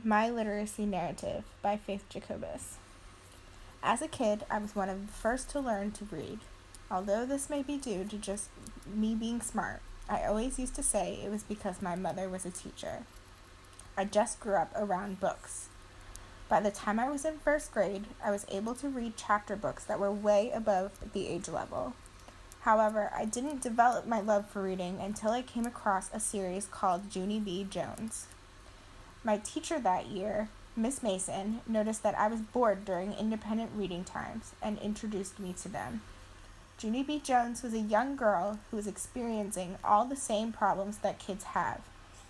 My Literacy Narrative by Faith Jacobus. As a kid, I was one of the first to learn to read. Although this may be due to just me being smart, I always used to say it was because my mother was a teacher. I just grew up around books. By the time I was in first grade, I was able to read chapter books that were way above the age level. However, I didn't develop my love for reading until I came across a series called Junie B. Jones. My teacher that year, Miss Mason, noticed that I was bored during independent reading times and introduced me to them. Junie B. Jones was a young girl who was experiencing all the same problems that kids have.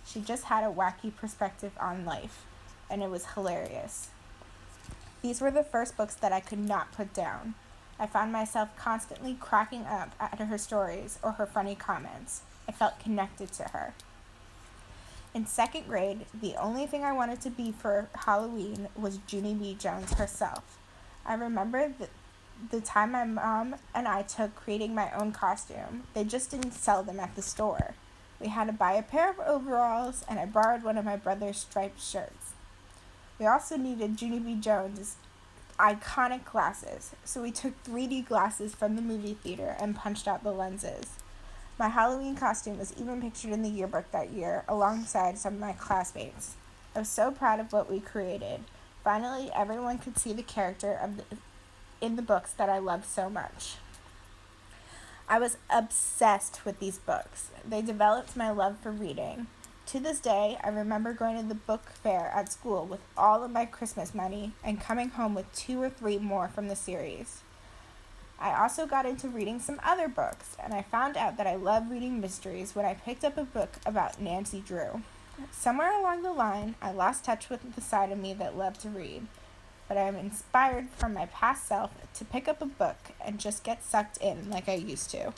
She just had a wacky perspective on life, and it was hilarious. These were the first books that I could not put down. I found myself constantly cracking up at her stories or her funny comments. I felt connected to her. In second grade, the only thing I wanted to be for Halloween was Junie B. Jones herself. I remember the time my mom and I took creating my own costume. They just didn't sell them at the store. We had to buy a pair of overalls, and I borrowed one of my brother's striped shirts. We also needed Junie B. Jones' iconic glasses, so we took 3D glasses from the movie theater and punched out the lenses. My Halloween costume was even pictured in the yearbook that year, alongside some of my classmates. I was so proud of what we created. Finally, everyone could see the character in the books that I loved so much. I was obsessed with these books. They developed my love for reading. To this day, I remember going to the book fair at school with all of my Christmas money and coming home with 2 or 3 more from the series. I also got into reading some other books, and I found out that I love reading mysteries when I picked up a book about Nancy Drew. Somewhere along the line, I lost touch with the side of me that loved to read, but I am inspired from my past self to pick up a book and just get sucked in like I used to.